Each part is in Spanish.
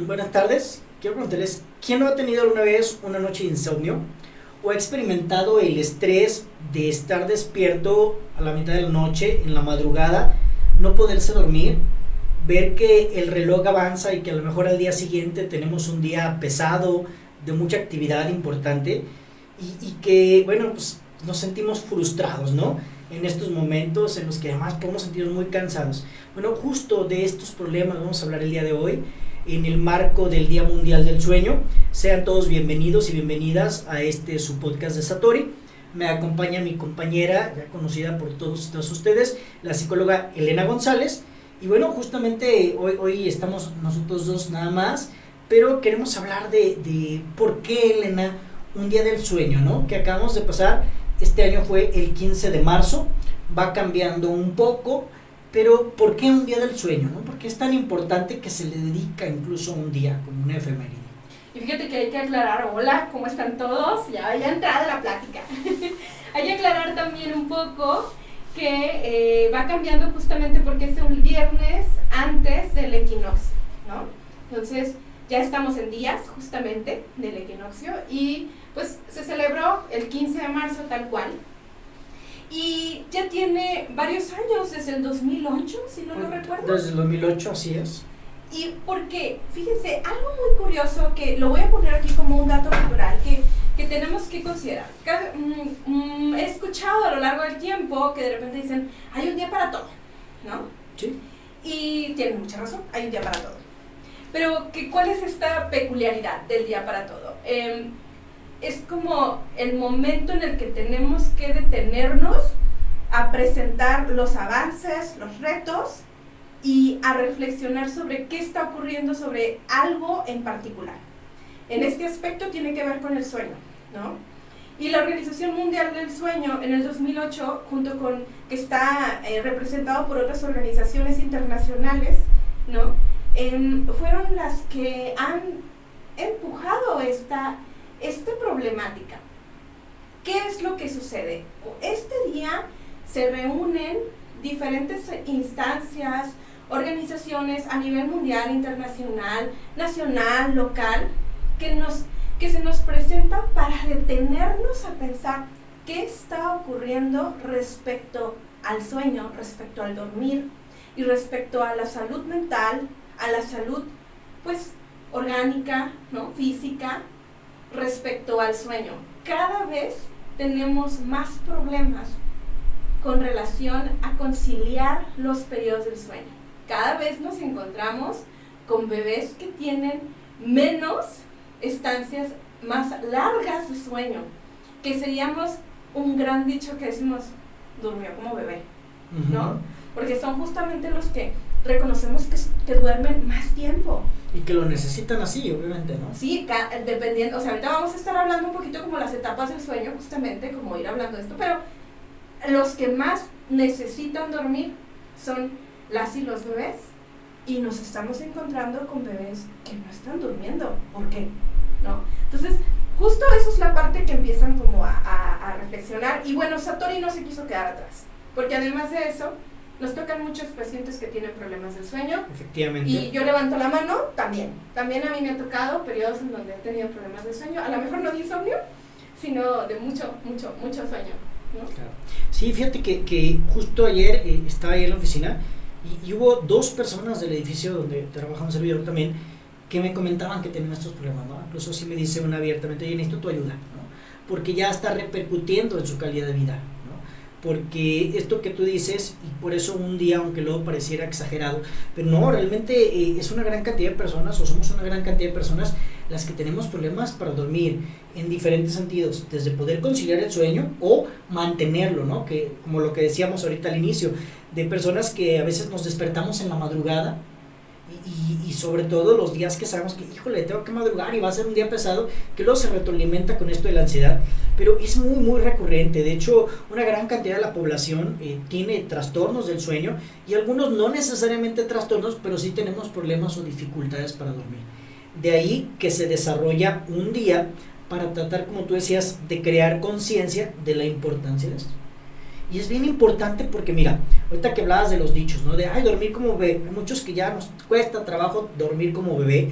Buenas tardes, quiero preguntarles, ¿quién no ha tenido alguna vez una noche de insomnio o ha experimentado el estrés de estar despierto a la mitad de la noche, en la madrugada, no poderse dormir, ver que el reloj avanza y que a lo mejor al día siguiente tenemos un día pesado, de mucha actividad importante y que, bueno, pues nos sentimos frustrados, ¿no? En estos momentos en los que además podemos sentirnos muy cansados. Bueno, justo de estos problemas vamos a hablar el día de hoy en el marco del Día Mundial del Sueño. Sean todos bienvenidos y bienvenidas a su podcast de Satori. Me acompaña mi compañera, ya conocida por todos ustedes, la psicóloga Elena González. Y bueno, justamente hoy estamos nosotros dos nada más, pero queremos hablar de por qué, Elena, un día del sueño, ¿no? Que acabamos de pasar. Este año fue el 15 de marzo, va cambiando un poco, pero ¿por qué un día del sueño? ¿No? ¿Por qué es tan importante que se le dedica incluso un día como una efeméride? Y fíjate que hay que aclarar, hola, ¿cómo están todos? Ya entrada la plática. Hay que aclarar también un poco que va cambiando justamente porque es un viernes antes del equinoccio, ¿no? Entonces ya estamos en días justamente del equinoccio y pues se celebró el 15 de marzo tal cual y ya tiene varios años, desde el 2008, si no lo recuerdo. Desde el 2008, así es. Y porque, fíjense, algo muy curioso que lo voy a poner aquí como un dato cultural que tenemos que considerar. He escuchado a lo largo del tiempo que de repente dicen, hay un día para todo, ¿no? Sí. Y tienen mucha razón, hay un día para todo. Pero, ¿cuál es esta peculiaridad del día para todo? Es como el momento en el que tenemos que detenernos a presentar los avances, los retos y a reflexionar sobre qué está ocurriendo sobre algo en particular. En este aspecto tiene que ver con el sueño, ¿no? Y la Organización Mundial del Sueño en el 2008, junto con que está representado por otras organizaciones internacionales, ¿no? Fueron las que han empujado esta problemática. ¿Qué es lo que sucede? Este día se reúnen diferentes instancias, organizaciones a nivel mundial, internacional, nacional, local, que se nos presenta para detenernos a pensar qué está ocurriendo respecto al sueño, respecto al dormir y respecto a la salud mental, a la salud pues orgánica, ¿no? Física, respecto al sueño. Cada vez tenemos más problemas con relación a conciliar los periodos del sueño. Cada vez nos encontramos con bebés que tienen menos estancias más largas de sueño, que seríamos un gran dicho que decimos, durmió como bebé, ¿no? Porque son justamente los que reconocemos que duermen más tiempo. Y que lo necesitan así, obviamente, ¿no? Sí, dependiendo, o sea, ahorita vamos a estar hablando un poquito como las etapas del sueño, justamente, como ir hablando de esto, pero los que más necesitan dormir son las y los bebés, y nos estamos encontrando con bebés que no están durmiendo. ¿Por qué? ¿No? Entonces, justo eso es la parte que empiezan como a reflexionar, y bueno, Satori no se quiso quedar atrás, porque además de eso, nos tocan muchos pacientes que tienen problemas del sueño. Efectivamente. Y yo levanto la mano, también a mí me ha tocado periodos en donde he tenido problemas de sueño, a lo mejor no de insomnio, sino de mucho sueño, ¿no? Claro. Sí, fíjate que justo ayer estaba ahí en la oficina y hubo dos personas del edificio donde trabaja un servidor también que me comentaban que tenían estos problemas, ¿no? Incluso sí me dice una abiertamente, oye, necesito tu ayuda, ¿no? Porque ya está repercutiendo en su calidad de vida, ¿no? Porque esto que tú dices, y por eso un día, aunque luego pareciera exagerado, pero no, realmente es una gran cantidad de personas, o somos una gran cantidad de personas las que tenemos problemas para dormir en diferentes sentidos, desde poder conciliar el sueño o mantenerlo, ¿no? Que como lo que decíamos ahorita al inicio, de personas que a veces nos despertamos en la madrugada y sobre todo los días que sabemos que, híjole, tengo que madrugar y va a ser un día pesado, que luego se retroalimenta con esto de la ansiedad, pero es muy recurrente. De hecho, una gran cantidad de la población tiene trastornos del sueño, y algunos no necesariamente trastornos, pero sí tenemos problemas o dificultades para dormir. De ahí que se desarrolla un día para tratar, como tú decías, de crear conciencia de la importancia de esto. Y es bien importante porque mira, ahorita que hablabas de los dichos, ¿no? De, ay, dormir como bebé. Hay muchos que ya nos cuesta trabajo dormir como bebé,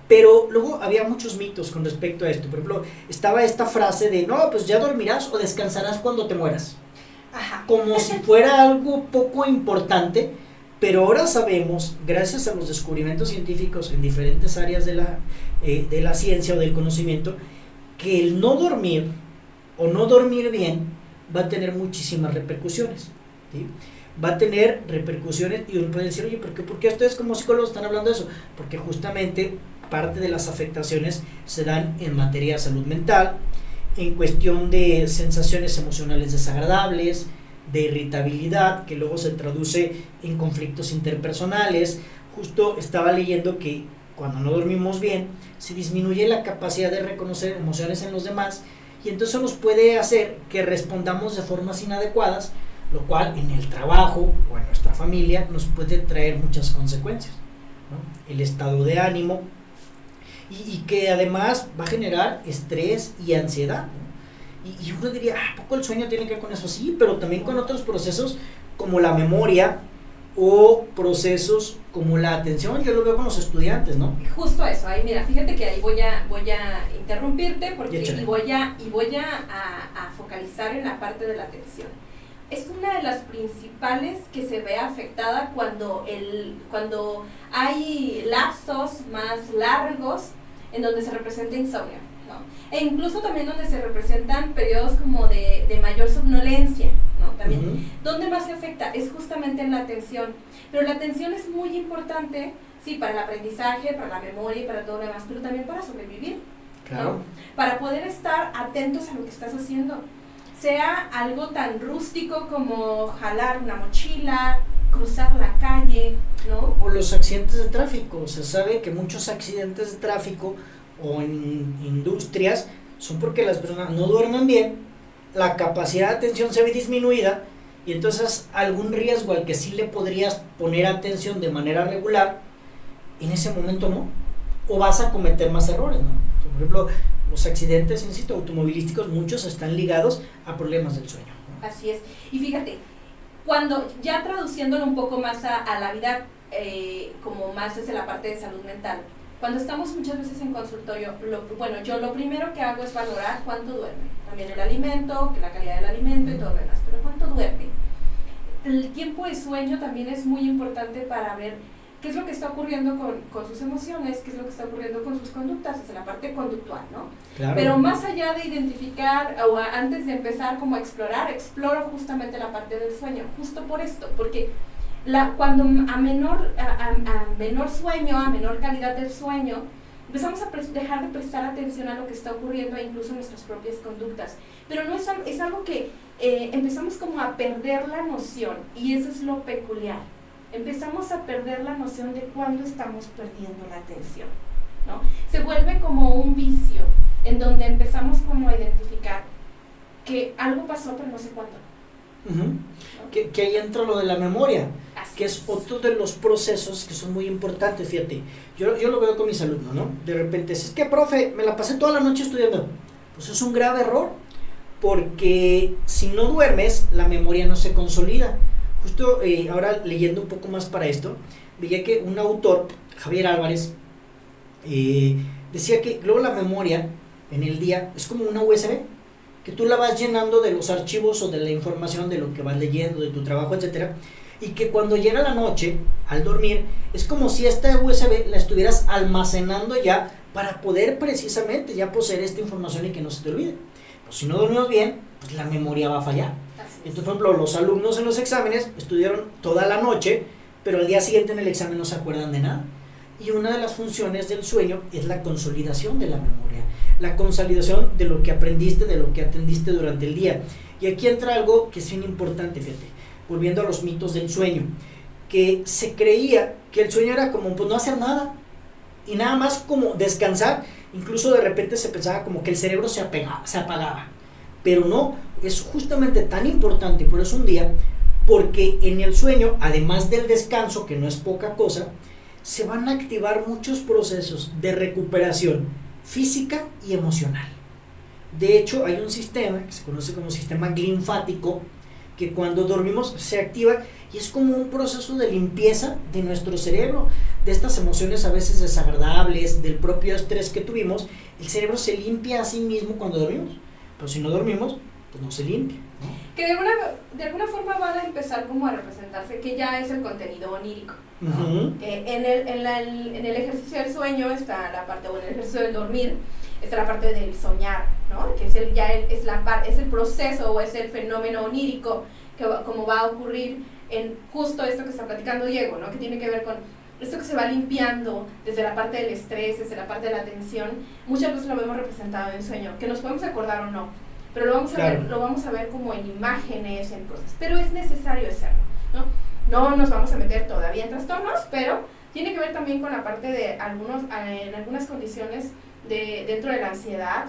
pero luego había muchos mitos con respecto a esto. Por ejemplo, estaba esta frase de, no, pues ya dormirás o descansarás cuando te mueras. Ajá. Como si fuera algo poco importante, pero ahora sabemos, gracias a los descubrimientos científicos en diferentes áreas de la ciencia o del conocimiento, que el no dormir o no dormir bien va a tener muchísimas repercusiones, ¿sí? Va a tener repercusiones y uno puede decir, oye, ¿por qué ustedes como psicólogos están hablando de eso? Porque justamente parte de las afectaciones se dan en materia de salud mental, en cuestión de sensaciones emocionales desagradables, de irritabilidad, que luego se traduce en conflictos interpersonales. Justo estaba leyendo que cuando no dormimos bien, se disminuye la capacidad de reconocer emociones en los demás, y entonces nos puede hacer que respondamos de formas inadecuadas, lo cual en el trabajo o en nuestra familia nos puede traer muchas consecuencias, ¿no? El estado de ánimo, y que además va a generar estrés y ansiedad, ¿no? Y uno diría, ¿a poco el sueño tiene que ver con eso? Sí, pero también con otros procesos como la memoria o procesos como la atención. Yo lo veo con los estudiantes, ¿no? Justo eso, ahí mira, fíjate que ahí voy a interrumpirte porque y voy a focalizar en la parte de la atención. Es una de las principales que se ve afectada cuando hay lapsos más largos en donde se representa insomnio, ¿no? E incluso también donde se representan periodos como de mayor somnolencia, ¿no? También. ¿Dónde más se afecta? Es justamente en la atención. Pero la atención es muy importante, sí, para el aprendizaje, para la memoria y para todo lo demás, pero también para sobrevivir. Claro. ¿No? Para poder estar atentos a lo que estás haciendo. Sea algo tan rústico como jalar una mochila, cruzar la calle, ¿no? O los accidentes de tráfico. Se sabe que muchos accidentes de tráfico o en industrias son porque las personas no duermen bien, la capacidad de atención se ve disminuida, y entonces algún riesgo al que sí le podrías poner atención de manera regular, en ese momento no, o vas a cometer más errores, ¿no? Por ejemplo, los accidentes, insisto, automovilísticos, muchos están ligados a problemas del sueño, ¿no? Así es. Y fíjate, cuando ya traduciéndolo un poco más a la vida, como más desde la parte de salud mental, cuando estamos muchas veces en consultorio, yo lo primero que hago es valorar cuánto duerme. También el alimento, la calidad del alimento y todo lo demás, pero cuánto duerme. El tiempo de sueño también es muy importante para ver qué es lo que está ocurriendo con sus emociones, qué es lo que está ocurriendo con sus conductas, desde la parte conductual, ¿no? Claro. Pero más allá de identificar, o antes de empezar como a explorar, exploro justamente la parte del sueño, justo por esto, porque cuando a menor sueño, a menor calidad del sueño, empezamos a dejar de prestar atención a lo que está ocurriendo e incluso nuestras propias conductas. Pero no es algo que empezamos como a perder la noción, y eso es lo peculiar. Empezamos a perder la noción de cuándo estamos perdiendo la atención, ¿no? Se vuelve como un vicio, en donde empezamos como a identificar que algo pasó pero no sé cuándo. ¿No? Que ahí entra lo de la memoria, Así que es otro de los procesos que son muy importantes. Fíjate, yo lo veo con mis alumnos, ¿no? De repente, es que profe, me la pasé toda la noche estudiando. Pues es un grave error, porque si no duermes, la memoria no se consolida. Justo ahora leyendo un poco más para esto, veía que un autor, Javier Álvarez, decía que luego la memoria en el día es como una USB, que tú la vas llenando de los archivos o de la información de lo que vas leyendo, de tu trabajo, etcétera, y que cuando llega la noche, al dormir, es como si esta USB la estuvieras almacenando ya para poder precisamente ya poseer esta información y que no se te olvide. Pues si no dormimos bien, pues la memoria va a fallar. Entonces, por ejemplo, los alumnos en los exámenes estudiaron toda la noche, pero al día siguiente en el examen no se acuerdan de nada. Y una de las funciones del sueño es la consolidación de la memoria, la consolidación de lo que aprendiste, de lo que atendiste durante el día. Y aquí entra algo que es bien importante, fíjate, volviendo a los mitos del sueño, que se creía que el sueño era como pues no hacer nada, y nada más como descansar. Incluso de repente se pensaba como que el cerebro se apagaba, pero no, es justamente tan importante, por eso un día, porque en el sueño, además del descanso, que no es poca cosa, se van a activar muchos procesos de recuperación física y emocional. De hecho, hay un sistema que se conoce como sistema linfático, que cuando dormimos se activa y es como un proceso de limpieza de nuestro cerebro, de estas emociones a veces desagradables, del propio estrés que tuvimos. El cerebro se limpia a sí mismo cuando dormimos, pero si no dormimos, pues no se limpia, ¿no? Que de alguna forma van a empezar como a representarse que ya es el contenido onírico, ¿no? Uh-huh. Que en el ejercicio del sueño está la parte, o en el ejercicio del dormir, está la parte del soñar, ¿no? Que es es el proceso o es el fenómeno onírico que como va a ocurrir en justo esto que está platicando Diego, ¿no? Que tiene que ver con esto que se va limpiando desde la parte del estrés, desde la parte de la tensión. Muchas veces lo vemos representado en sueño, que nos podemos acordar o no, pero lo vamos a ver como en imágenes, en cosas, pero es necesario hacerlo, ¿no? No nos vamos a meter todavía en trastornos, pero tiene que ver también con la parte de en algunas condiciones dentro de la ansiedad,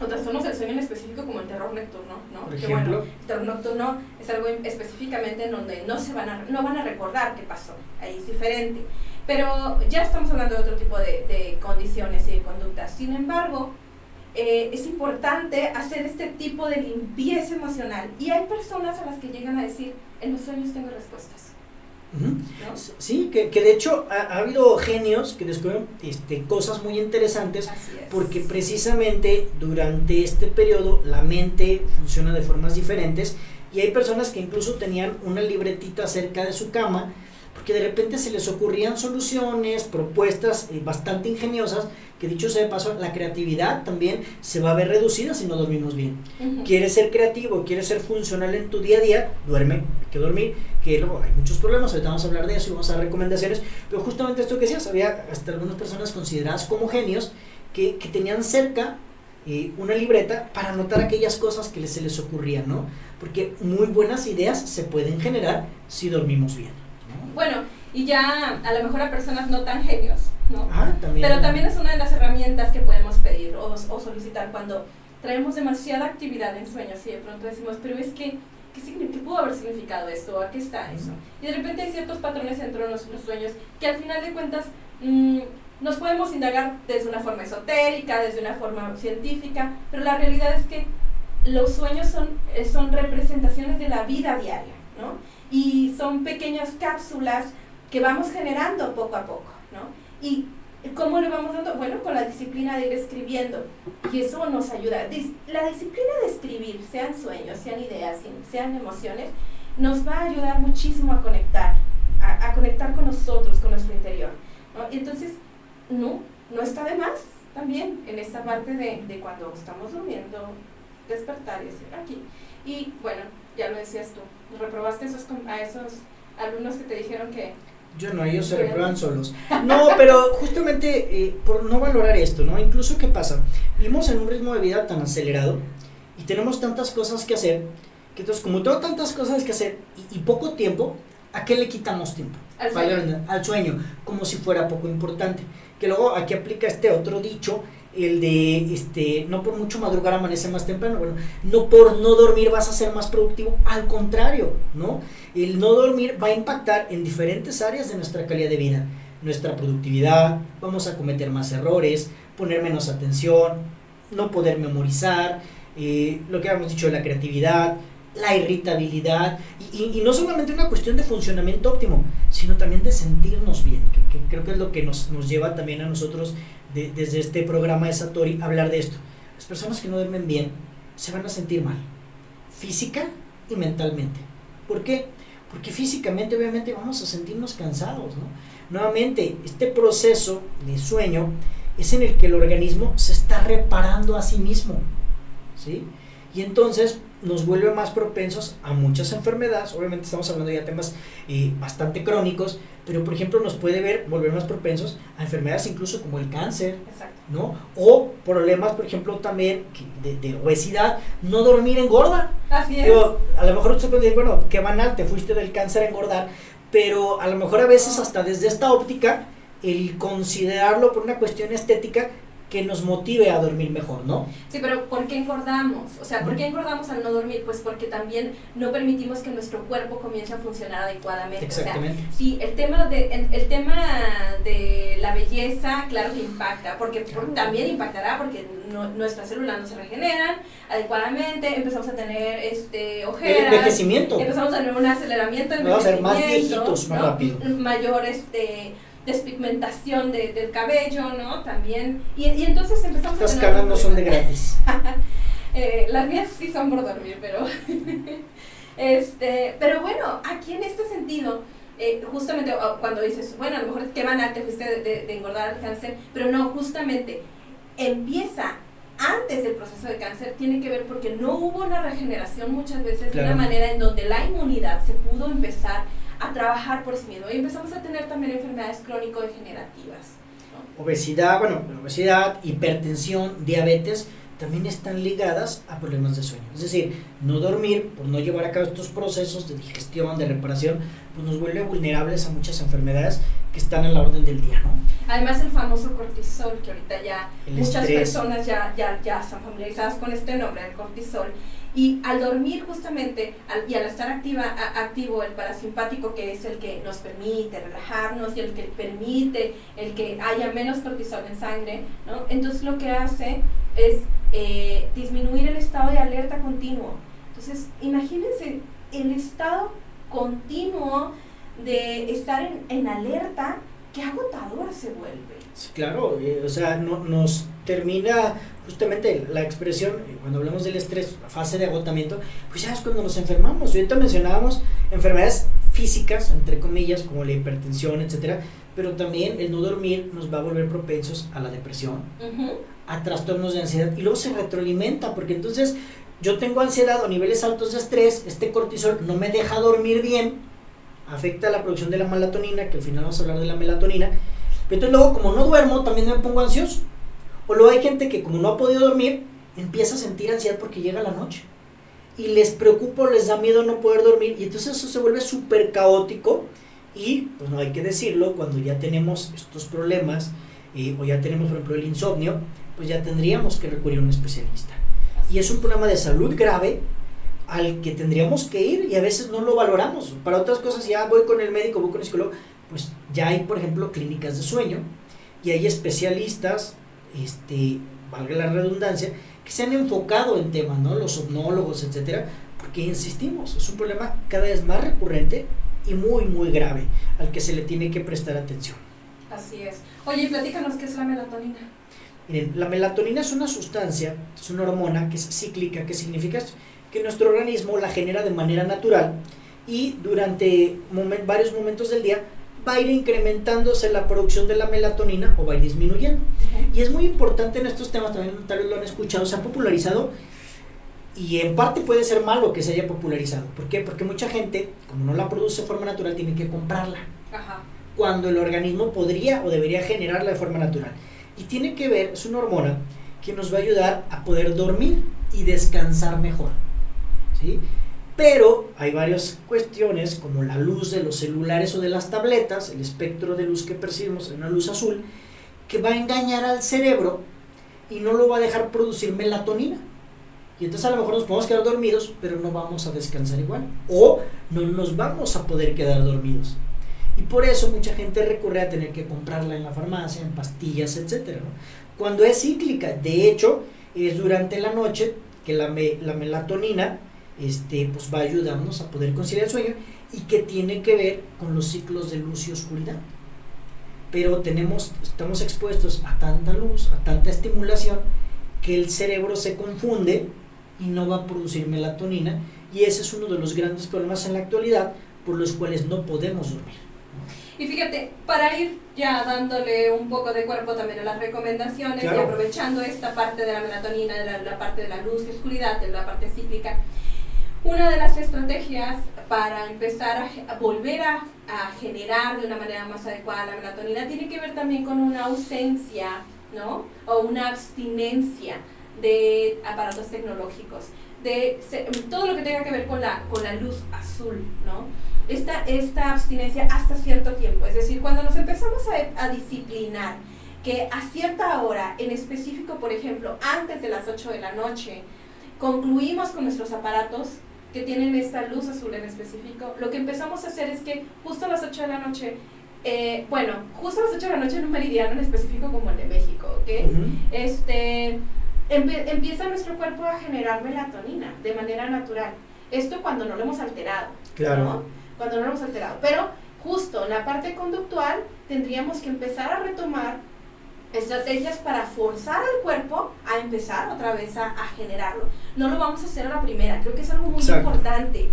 o trastornos del sueño en específico, como el terror nocturno, ¿no? Por Que ejemplo, bueno, el terror nocturno es algo específicamente en donde no van a recordar qué pasó, ahí es diferente, pero ya estamos hablando de otro tipo de condiciones y de conductas. Sin embargo, es importante hacer este tipo de limpieza emocional, y hay personas a las que llegan a decir, en los sueños tengo respuestas. uh-huh. ¿No? Sí, que de hecho ha habido genios que descubren cosas muy interesantes, Así es. porque precisamente durante este periodo la mente funciona de formas diferentes y hay personas que incluso tenían una libretita cerca de su cama porque de repente se les ocurrían soluciones, propuestas bastante ingeniosas, que dicho sea de paso, la creatividad también se va a ver reducida si no dormimos bien. Uh-huh. Quieres ser creativo, quieres ser funcional en tu día a día, duerme, hay que dormir, que luego hay muchos problemas, ahorita vamos a hablar de eso y vamos a dar recomendaciones, pero justamente esto que decías, había hasta algunas personas consideradas como genios que tenían cerca una libreta para anotar aquellas cosas que se les ocurrían, ¿no? Porque muy buenas ideas se pueden generar si dormimos bien, ¿no? Bueno, y ya a lo mejor a personas no tan genios, ¿no? También. Pero también es una de las herramientas que podemos pedir o solicitar cuando traemos demasiada actividad en sueños y de pronto decimos, pero es que, ¿qué pudo haber significado esto? ¿A qué está eso? Y de repente hay ciertos patrones dentro de los sueños que al final de cuentas nos podemos indagar desde una forma esotérica, desde una forma científica, pero la realidad es que los sueños son representaciones de la vida diaria, ¿no? Y son pequeñas cápsulas que vamos generando poco a poco, ¿no? ¿Y cómo le vamos dando? Bueno, con la disciplina de ir escribiendo, y eso nos ayuda. La disciplina de escribir, sean sueños, sean ideas, sean emociones, nos va a ayudar muchísimo a conectar con nosotros, con nuestro interior, ¿no? Y entonces, no está de más también en esta parte de cuando estamos durmiendo, despertar y decir aquí. Y bueno, ya lo decías tú, reprobaste a esos alumnos que te dijeron que... Yo no, ellos se reprueban solos. No, pero justamente por no valorar esto, ¿no? Incluso, ¿qué pasa? Vivimos en un ritmo de vida tan acelerado y tenemos tantas cosas que hacer, que entonces como tengo tantas cosas que hacer y poco tiempo, ¿a qué le quitamos tiempo? Al sueño, como si fuera poco importante. Que luego aquí aplica este otro dicho, el de no por mucho madrugar amanece más temprano. Bueno, no por no dormir vas a ser más productivo, al contrario, ¿no? El no dormir va a impactar en diferentes áreas de nuestra calidad de vida, nuestra productividad, vamos a cometer más errores, poner menos atención, no poder memorizar, lo que habíamos dicho de la creatividad, la irritabilidad, y no solamente una cuestión de funcionamiento óptimo, sino también de sentirnos bien, que creo que es lo que nos lleva también a nosotros desde este programa de Satori hablar de esto. Las personas que no duermen bien se van a sentir mal, física y mentalmente. ¿Por qué? Porque físicamente obviamente vamos a sentirnos cansados, ¿no? Nuevamente, este proceso de sueño es en el que el organismo se está reparando a sí mismo, ¿sí? Y entonces nos vuelve más propensos a muchas enfermedades. Obviamente estamos hablando ya de temas bastante crónicos, pero por ejemplo nos puede volver más propensos a enfermedades incluso como el cáncer. Exacto. ¿No? O problemas, por ejemplo, también de obesidad. No dormir engorda. Así es. Pero a lo mejor usted puede decir, bueno, qué banal, te fuiste del cáncer a engordar, pero a lo mejor a veces hasta desde esta óptica, el considerarlo por una cuestión estética que nos motive a dormir mejor, ¿no? Sí, pero ¿por qué engordamos? O sea, ¿por qué engordamos al no dormir? Pues porque también no permitimos que nuestro cuerpo comience a funcionar adecuadamente. Exactamente. O sea, sí, el tema de la belleza, claro que impacta, porque también impactará porque nuestras células no se regeneran adecuadamente, empezamos a tener ojeras, el envejecimiento. empezamos a tener un aceleramiento del vamos a ser envejecimiento, más viejitos, más rápido. Mayor despigmentación del cabello, ¿no? También. Y entonces empezamos Estas a tener... canas no son de gratis. Las mías sí son por dormir, pero... pero bueno, aquí en este sentido, justamente cuando dices, bueno, a lo mejor qué banal te fuiste de engordar al cáncer, pero no, justamente empieza antes del proceso de cáncer, tiene que ver porque no hubo una regeneración muchas veces, claro, de una manera en donde la inmunidad se pudo empezar a trabajar por sí mismo y empezamos a tener también enfermedades crónico-degenerativas, ¿no? Obesidad, hipertensión, diabetes también están ligadas a problemas de sueño. Es decir, no dormir, por no llevar a cabo estos procesos de digestión, de reparación, pues nos vuelve vulnerables a muchas enfermedades que están a la orden del día, ¿no? Además el famoso cortisol, que ahorita ya muchas estrés. personas ya están familiarizadas con este nombre, el cortisol. Y al dormir justamente, y al estar activo el parasimpático, que es el que nos permite relajarnos y el que permite el que haya menos cortisol en sangre, ¿no? Entonces lo que hace es disminuir el estado de alerta continuo. Entonces imagínense el estado continuo de estar en alerta, qué agotador se vuelve. Sí, claro, o sea, nos termina justamente la expresión, cuando hablamos del estrés, la fase de agotamiento, pues ya es cuando nos enfermamos. Ahorita mencionábamos enfermedades físicas, entre comillas, como la hipertensión, etcétera, pero también el no dormir nos va a volver propensos a la depresión, a trastornos de ansiedad, y luego se retroalimenta, porque entonces yo tengo ansiedad o niveles altos de estrés, este cortisol no me deja dormir bien, afecta la producción de la melatonina, que al final vamos a hablar de la melatonina, pero entonces luego como no duermo también me pongo ansioso, o luego hay gente que como no ha podido dormir empieza a sentir ansiedad porque llega la noche y les preocupa o les da miedo no poder dormir, y entonces eso se vuelve súper caótico. Y pues no hay que decirlo, cuando ya tenemos estos problemas o ya tenemos por ejemplo el insomnio, pues ya tendríamos que recurrir a un especialista, y es un problema de salud grave al que tendríamos que ir y a veces no lo valoramos. Para otras cosas ya voy con el médico, voy con el psicólogo, pues ya hay por ejemplo clínicas de sueño y hay especialistas, valga la redundancia, que se han enfocado en temas, ¿no? Los somnólogos, etcétera, porque insistimos, es un problema cada vez más recurrente y muy muy grave al que se le tiene que prestar atención. Así es. Oye, platícanos qué es la melatonina. Miren, la melatonina es una sustancia, es una hormona que es cíclica, que significa que nuestro organismo la genera de manera natural y durante varios momentos del día va a ir incrementándose la producción de la melatonina o va a ir disminuyendo. Y es muy importante en estos temas, también tal vez lo han escuchado, se ha popularizado, y en parte puede ser malo que se haya popularizado. ¿Por qué? Porque mucha gente, como no la produce de forma natural, tiene que comprarla. Ajá. Cuando el organismo podría o debería generarla de forma natural. Y tiene que ver, es una hormona que nos va a ayudar a poder dormir y descansar mejor, ¿sí? Pero hay varias cuestiones, como la luz de los celulares o de las tabletas, el espectro de luz que percibimos, una luz azul, que va a engañar al cerebro y no lo va a dejar producir melatonina. Y entonces a lo mejor nos podemos quedar dormidos, pero no vamos a descansar igual, o no nos vamos a poder quedar dormidos. Y por eso mucha gente recurre a tener que comprarla en la farmacia, en pastillas, etcétera, ¿no? Cuando es cíclica, de hecho, es durante la noche que la melatonina pues va a ayudarnos a poder conciliar el sueño, y que tiene que ver con los ciclos de luz y oscuridad. Pero estamos expuestos a tanta luz, a tanta estimulación, que el cerebro se confunde y no va a producir melatonina, y ese es uno de los grandes problemas en la actualidad por los cuales no podemos dormir. Y fíjate, para ir ya dándole un poco de cuerpo también a las recomendaciones, claro, y aprovechando esta parte de la melatonina, de la parte de la luz y oscuridad, de la parte cíclica, una de las estrategias para empezar a volver a generar de una manera más adecuada la melatonina tiene que ver también con una ausencia, ¿no? O una abstinencia de aparatos tecnológicos, de todo lo que tenga que ver con la luz azul, ¿no? Esta abstinencia hasta cierto tiempo, es decir, cuando nos empezamos a disciplinar que a cierta hora, en específico, por ejemplo, antes de las 8 de la noche, concluimos con nuestros aparatos que tienen esta luz azul en específico, lo que empezamos a hacer es que justo a las 8 de la noche, justo a las 8 de la noche en un meridiano en específico como el de México, ¿ok? Empieza nuestro cuerpo a generar melatonina de manera natural. Esto cuando no lo hemos alterado, claro, ¿no? Cuando no lo hemos alterado. Pero justo en la parte conductual tendríamos que empezar a retomar estrategias para forzar al cuerpo a empezar otra vez a generarlo. No lo vamos a hacer a la primera, creo que es algo muy importante.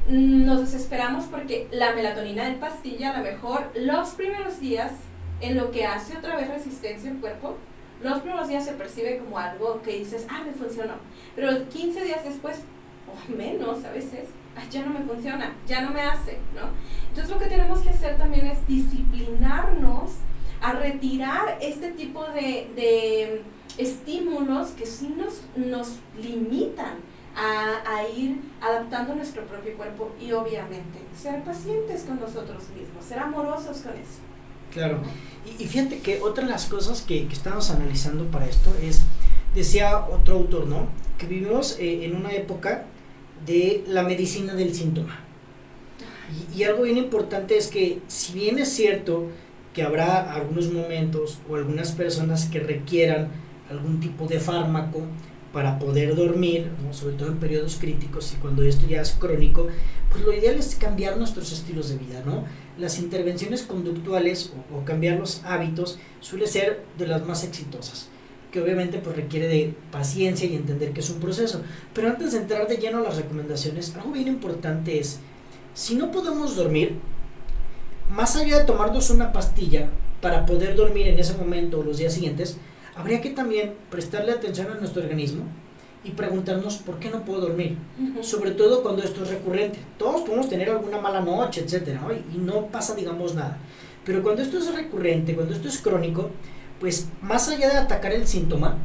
Nos desesperamos porque la melatonina en pastilla, a lo mejor los primeros días, en lo que hace otra vez resistencia al cuerpo, los primeros días se percibe como algo que dices, me funcionó, pero 15 días después, o menos a veces, ya no me funciona, ya no me hace, ¿no? Entonces lo que tenemos que hacer también es disciplinarnos a retirar este tipo de estímulos que sí nos limitan a ir adaptando nuestro propio cuerpo y obviamente ser pacientes con nosotros mismos, ser amorosos con eso. Claro, y fíjate que otra de las cosas que estamos analizando para esto es, decía otro autor, ¿no? Que vivimos en una época de la medicina del síntoma. Y algo bien importante es que, si bien es cierto que habrá algunos momentos o algunas personas que requieran algún tipo de fármaco para poder dormir, ¿no? Sobre todo en periodos críticos y cuando esto ya es crónico, pues lo ideal es cambiar nuestros estilos de vida, ¿no? Las intervenciones conductuales o cambiar los hábitos suele ser de las más exitosas, que obviamente pues requiere de paciencia y entender que es un proceso. Pero antes de entrar de lleno a las recomendaciones, algo bien importante es, si no podemos dormir, más allá de tomarnos una pastilla para poder dormir en ese momento o los días siguientes, habría que también prestarle atención a nuestro organismo y preguntarnos por qué no puedo dormir, sobre todo cuando esto es recurrente. Todos podemos tener alguna mala noche, etcétera, ¿no? Y no pasa, digamos, nada. Pero cuando esto es recurrente, cuando esto es crónico, pues más allá de atacar el síntoma,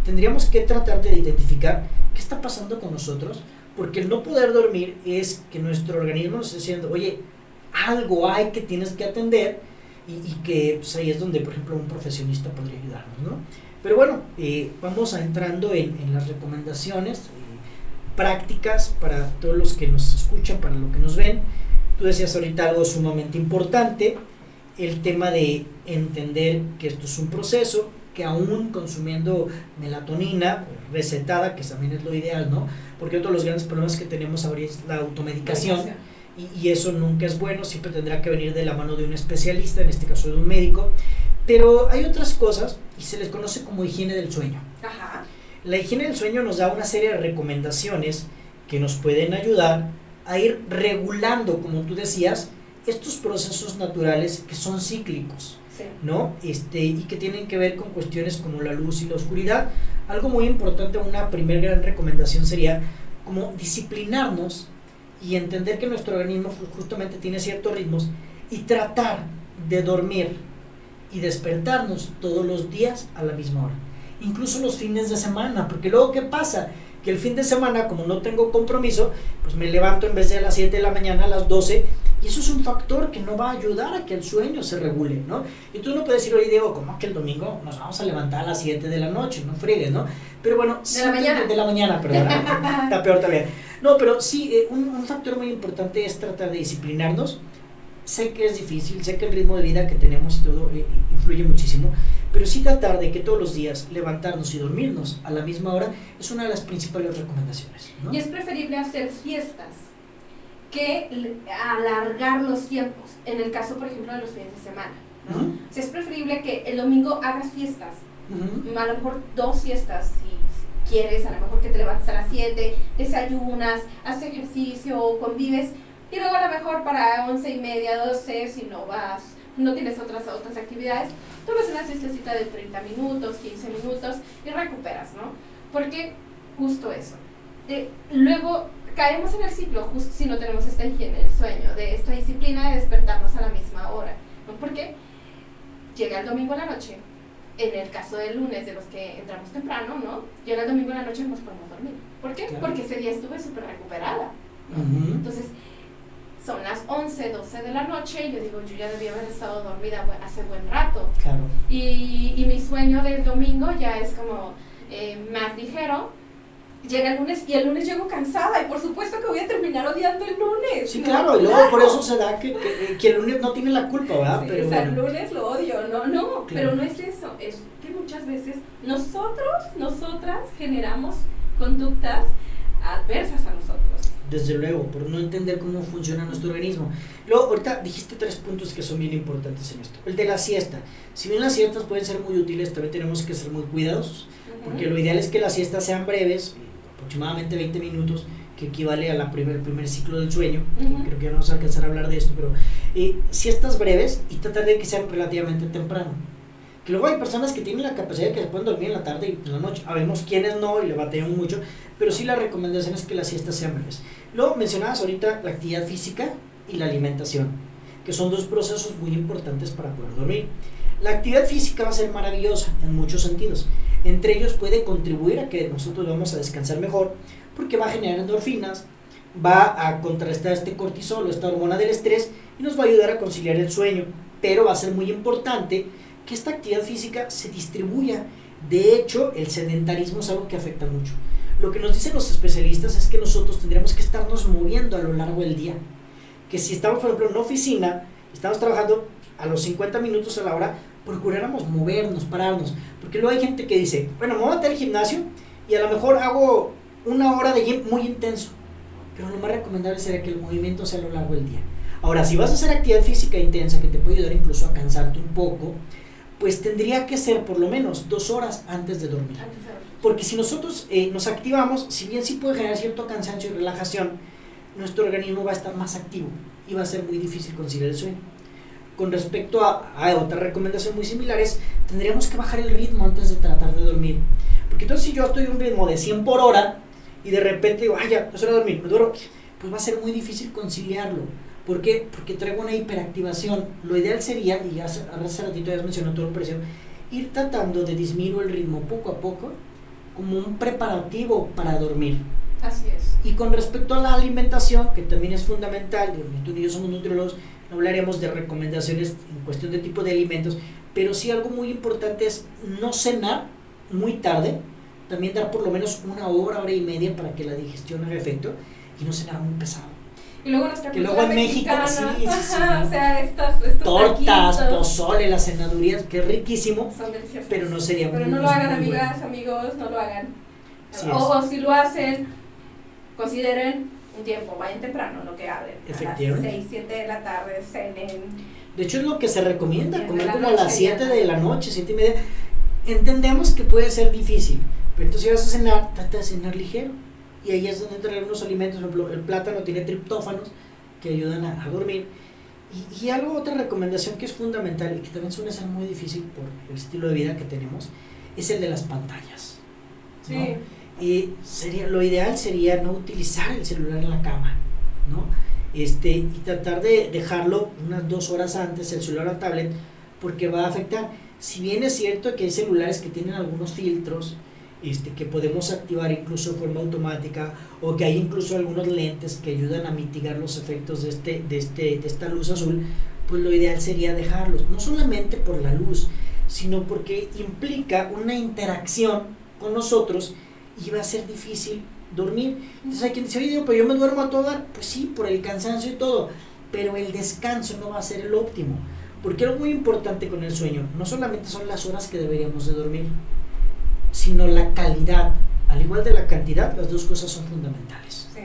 tendríamos que tratar de identificar qué está pasando con nosotros, porque el no poder dormir es que nuestro organismo nos está diciendo, oye, algo hay que tienes que atender, y que pues, ahí es donde, por ejemplo, un profesionista podría ayudarnos, ¿no? Pero bueno, vamos entrando en las recomendaciones prácticas para todos los que nos escuchan, para los que nos ven. Tú decías ahorita algo sumamente importante, el tema de entender que esto es un proceso, que aún consumiendo melatonina recetada, que también es lo ideal, ¿no? Porque otro de los grandes problemas que tenemos ahora es la automedicación. Y eso nunca es bueno, siempre tendrá que venir de la mano de un especialista, en este caso de un médico. Pero hay otras cosas y se les conoce como higiene del sueño. Ajá. La higiene del sueño nos da una serie de recomendaciones que nos pueden ayudar a ir regulando, como tú decías, estos procesos naturales que son cíclicos, sí, ¿no? Y que tienen que ver con cuestiones como la luz y la oscuridad. Algo muy importante, una primera gran recomendación sería como disciplinarnos y entender que nuestro organismo justamente tiene ciertos ritmos y tratar de dormir y despertarnos todos los días a la misma hora, incluso los fines de semana, porque luego ¿qué pasa? Que el fin de semana, como no tengo compromiso, pues me levanto en vez de a las 7 de la mañana a las 12, y eso es un factor que no va a ayudar a que el sueño se regule, ¿no? Y tú no puedes decir, oye Diego, ¿cómo que el domingo nos vamos a levantar a las 7 de la noche? No friegues, ¿no? Pero bueno, de la mañana, perdón, está peor también. No, pero sí, un factor muy importante es tratar de disciplinarnos. Sé que es difícil, sé que el ritmo de vida que tenemos y todo influye muchísimo, pero sí tratar de que todos los días levantarnos y dormirnos a la misma hora es una de las principales recomendaciones, ¿no? Y es preferible hacer siestas que alargar los tiempos, en el caso, por ejemplo, de los fines de semana, ¿no? O sea, es preferible que el domingo hagas siestas, a lo mejor 2 siestas, si quieres, a lo mejor que te levantes a las 7, desayunas, haces ejercicio, convives, y luego a lo mejor para 11:30, 12, si no vas, no tienes otras actividades, tomas una siestecita de 30 minutos, 15 minutos y recuperas, ¿no? Porque justo eso. Luego caemos en el ciclo, justo si no tenemos esta higiene del sueño, de esta disciplina de despertarnos a la misma hora, ¿no? Porque llega el domingo en la noche, en el caso del lunes, de los que entramos temprano, ¿no? Llega el domingo en la noche y nos podemos dormir. ¿Por qué? Claro. Porque ese día estuve súper recuperada, ¿no? Entonces, son las 11 11, 12 de la noche y yo digo, yo ya debía haber estado dormida hace buen rato. Claro. Y mi sueño del domingo ya es como más ligero. Llega el lunes y el lunes llego cansada y por supuesto que voy a terminar odiando el lunes. Sí, ¿no? claro, y luego por eso se da que el lunes no tiene la culpa, ¿verdad? Sí, Pero o sea, bueno. el lunes lo odio, no, Claro. pero no es eso, es que muchas veces nosotras generamos conductas adversas a nosotros. Desde luego, por no entender cómo funciona nuestro organismo. Luego, ahorita dijiste 3 puntos que son bien importantes en esto. El de la siesta. Si bien las siestas pueden ser muy útiles, también tenemos que ser muy cuidadosos, porque lo ideal es que las siestas sean breves, aproximadamente 20 minutos, que equivale a primer ciclo del sueño. Creo que ya no vamos a alcanzar a hablar de esto, pero siestas breves y tratar de que sean relativamente temprano. Que luego hay personas que tienen la capacidad de que se pueden dormir en la tarde y en la noche. Habemos quienes no y le batean mucho, pero sí la recomendación es que las siestas sean breves. Luego mencionabas ahorita la actividad física y la alimentación, que son 2 procesos muy importantes para poder dormir. La actividad física va a ser maravillosa en muchos sentidos. Entre ellos puede contribuir a que nosotros vamos a descansar mejor, porque va a generar endorfinas, va a contrarrestar este cortisol o esta hormona del estrés y nos va a ayudar a conciliar el sueño. Pero va a ser muy importante que esta actividad física se distribuya. De hecho, el sedentarismo es algo que afecta mucho. Lo que nos dicen los especialistas es que nosotros tendríamos que estarnos moviendo a lo largo del día. Que si estamos, por ejemplo, en una oficina, estamos trabajando a los 50 minutos a la hora, procuráramos movernos, pararnos. Porque luego hay gente que dice, bueno, me voy a meter al gimnasio y a lo mejor hago 1 hora de gym muy intenso. Pero lo más recomendable sería que el movimiento sea a lo largo del día. Ahora, si vas a hacer actividad física intensa, que te puede ayudar incluso a cansarte un poco, pues tendría que ser por lo menos 2 horas antes de dormir. Porque si nosotros nos activamos, si bien sí puede generar cierto cansancio y relajación, nuestro organismo va a estar más activo y va a ser muy difícil conciliar el sueño. Con respecto a otra recomendación muy similares, tendríamos que bajar el ritmo antes de tratar de dormir. Porque entonces si yo estoy a un ritmo de 100 por hora y de repente digo, ay ya, no es hora de dormir, me duermo, pues va a ser muy difícil conciliarlo. ¿Por qué? Porque traigo una hiperactivación. Lo ideal sería, y hace ratito ya mencionó todo el precio, ir tratando de disminuir el ritmo poco a poco como un preparativo para dormir. Así es. Y con respecto a la alimentación, que también es fundamental, tú y yo somos nutriólogos, no hablaremos de recomendaciones en cuestión de tipo de alimentos, pero sí algo muy importante es no cenar muy tarde, también dar por lo menos 1 hora, hora y media para que la digestión haga efecto, y no cenar muy pesado. Y luego nuestra que luego en México, sí, o sea, estos tortas, taquitos, pozole, las cenadurías, que es riquísimo, son deliciosas. pero no sería pero muy, no lo hagan, muy amigas, bueno. amigos, no lo hagan. Sí o si lo hacen, consideren un tiempo, vayan temprano, lo que hablen. A las Efectivamente. 6, 7 de la tarde, cenen. De hecho es lo que se recomienda, 10 de comer la como a noche, las 7 ya. de la noche, 7 y media. Entendemos que puede ser difícil, pero entonces si vas a cenar, trata de cenar ligero. Y ahí es donde entran unos alimentos, por ejemplo, el plátano tiene triptófanos que ayudan a dormir. Y otra recomendación que es fundamental y que también suele ser muy difícil por el estilo de vida que tenemos, es el de las pantallas, ¿no? Sí. Y lo ideal sería no utilizar el celular en la cama, ¿no? Y tratar de dejarlo unas 2 horas antes, el celular o la tablet, porque va a afectar. Si bien es cierto que hay celulares que tienen algunos filtros que podemos activar incluso de forma automática, o que hay incluso algunos lentes que ayudan a mitigar los efectos de esta luz azul, pues lo ideal sería dejarlos, no solamente por la luz, sino porque implica una interacción con nosotros y va a ser difícil dormir. Entonces hay quien dice, oye, pero yo me duermo a todo dar. Pues sí, por el cansancio y todo, pero el descanso no va a ser el óptimo, porque algo muy importante con el sueño no solamente son las horas que deberíamos de dormir, sino la calidad. Al igual de la cantidad, las 2 cosas son fundamentales. Sí.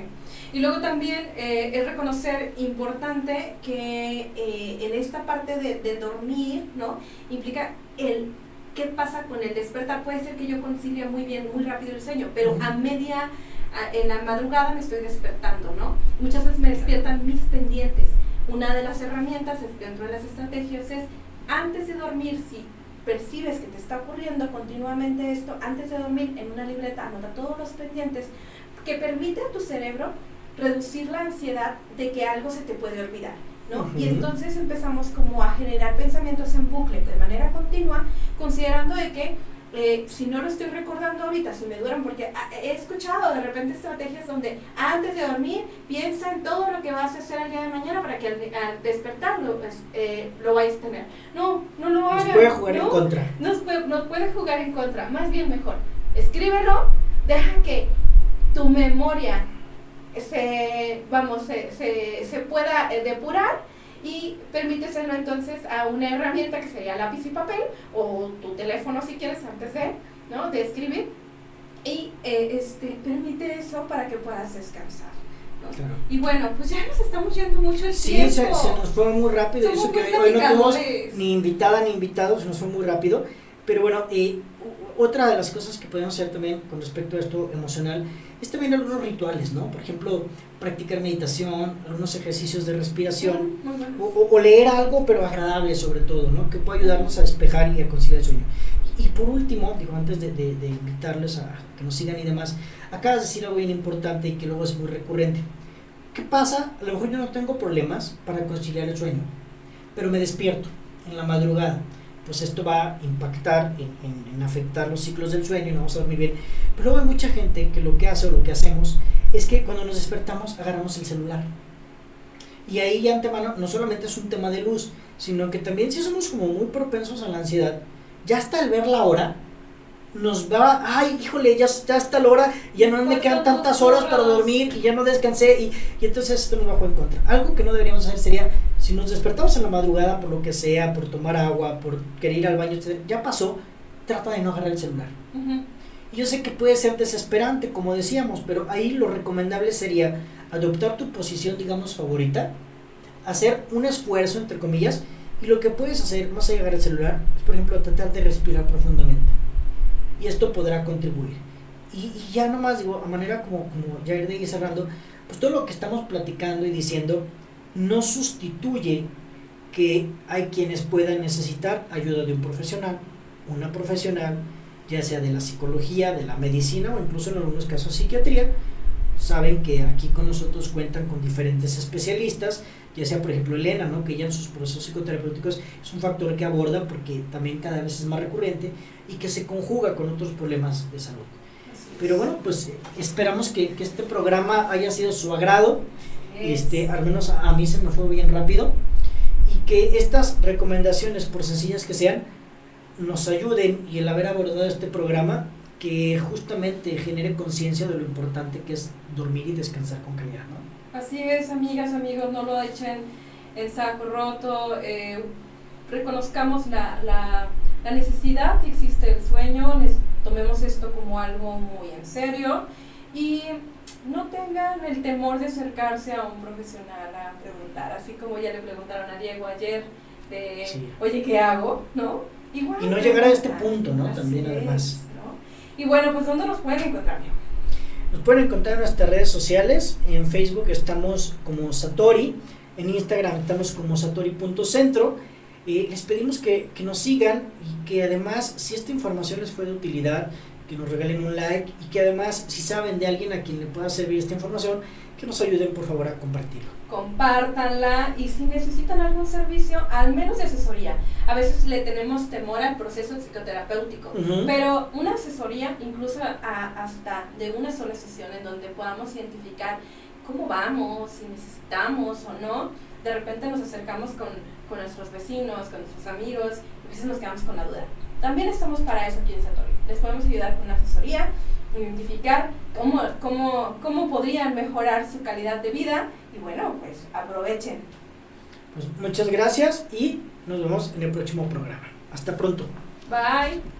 Y luego también es reconocer importante que en esta parte de dormir, ¿no? Implica el qué pasa con el despertar. Puede ser que yo concilie muy bien, muy rápido el sueño, pero en la madrugada me estoy despertando, ¿no? Muchas veces me despiertan mis pendientes. Una de las herramientas dentro de las estrategias es, antes de dormir, si percibes que te está ocurriendo continuamente esto, antes de dormir, en una libreta anota todos los pendientes, que permite a tu cerebro reducir la ansiedad de que algo se te puede olvidar, ¿no? Uh-huh. Y entonces empezamos como a generar pensamientos en bucle de manera continua, considerando de que si no lo estoy recordando ahorita, si me duran, porque he escuchado de repente estrategias donde antes de dormir piensa en todo lo que vas a hacer el día de mañana para que al despertar lo vayas a tener. No lo hagas. Nos puede jugar en contra. Nos puede jugar en contra, más bien mejor. Escríbelo, deja que tu memoria se pueda depurar y permíteselo entonces a una herramienta que sería lápiz y papel o tu teléfono si quieres antes de escribir y permite eso para que puedas descansar, ¿no? Claro. Y bueno, pues ya nos estamos yendo mucho el tiempo. Sí, se nos fue muy rápido. Eso que hoy no tuvimos ni invitada ni invitado, se nos fue muy rápido. Pero bueno, otra de las cosas que podemos hacer también con respecto a esto emocional es también algunos rituales, ¿no? Por ejemplo, practicar meditación, algunos ejercicios de respiración, o leer algo, pero agradable sobre todo, ¿no? Que pueda ayudarnos a despejar y a conciliar el sueño. Y por último, digo, antes de invitarles a que nos sigan y demás, acabas de decir algo bien importante y que luego es muy recurrente. ¿Qué pasa? A lo mejor yo no tengo problemas para conciliar el sueño, pero me despierto en la madrugada. Pues esto va a impactar en afectar los ciclos del sueño y no vamos a dormir bien. Pero luego hay mucha gente que lo que hace o lo que hacemos es que cuando nos despertamos agarramos el celular. Y ahí ya antemano no solamente es un tema de luz, sino que también si somos como muy propensos a la ansiedad, ya hasta al ver la hora, nos va, ay, híjole, ya está la hora, ya no me quedan tantas horas para dormir y ya no descansé y entonces esto nos va a jugar en contra. Algo que no deberíamos hacer sería, si nos despertamos en la madrugada por lo que sea, por tomar agua, por querer ir al baño, etc., ya pasó, trata de no agarrar el celular. Y yo sé que puede ser desesperante, como decíamos, pero ahí lo recomendable sería adoptar tu posición, digamos, favorita, hacer un esfuerzo, entre comillas, y lo que puedes hacer, más allá de agarrar el celular, es, por ejemplo, tratar de respirar profundamente. Y esto podrá contribuir. Y ya nomás digo, a manera como ya ir de ir cerrando, pues todo lo que estamos platicando y diciendo no sustituye que hay quienes puedan necesitar ayuda de un profesional, una profesional, ya sea de la psicología, de la medicina o incluso en algunos casos psiquiatría. Saben que aquí con nosotros cuentan con diferentes especialistas, ya sea por ejemplo Elena, ¿no? Que ya en sus procesos psicoterapéuticos es un factor que aborda porque también cada vez es más recurrente y que se conjuga con otros problemas de salud. Pero bueno, pues esperamos que este programa haya sido su agrado, al menos a mí se me fue bien rápido, y que estas recomendaciones, por sencillas que sean, nos ayuden, y el haber abordado este programa, que justamente genere conciencia de lo importante que es dormir y descansar con calidad, ¿no? Así es, amigas, amigos, no lo echen en saco roto, reconozcamos la necesidad que existe del sueño, tomemos esto como algo muy en serio y no tengan el temor de acercarse a un profesional a preguntar, así como ya le preguntaron a Diego ayer de, sí, oye, ¿qué hago? ¿No? Igual y no llegar a este punto, ¿no? También además. ¿No? Y bueno, pues ¿dónde nos pueden encontrar? Nos pueden encontrar en nuestras redes sociales. En Facebook estamos como Satori, en Instagram estamos como satori.centro. Les pedimos que nos sigan y que además, si esta información les fue de utilidad, que nos regalen un like y que además, si saben de alguien a quien le pueda servir esta información, que nos ayuden por favor a compartirlo. Compártanla y si necesitan algún servicio, al menos de asesoría. A veces le tenemos temor al proceso psicoterapéutico, pero una asesoría, incluso hasta de una sola sesión en donde podamos identificar cómo vamos, si necesitamos o no, de repente nos acercamos con nuestros vecinos, con nuestros amigos, y a veces nos quedamos con la duda. También estamos para eso aquí en Satori. Les podemos ayudar con una asesoría, identificar cómo podrían mejorar su calidad de vida y bueno, pues aprovechen. Pues muchas gracias y nos vemos en el próximo programa. Hasta pronto. Bye.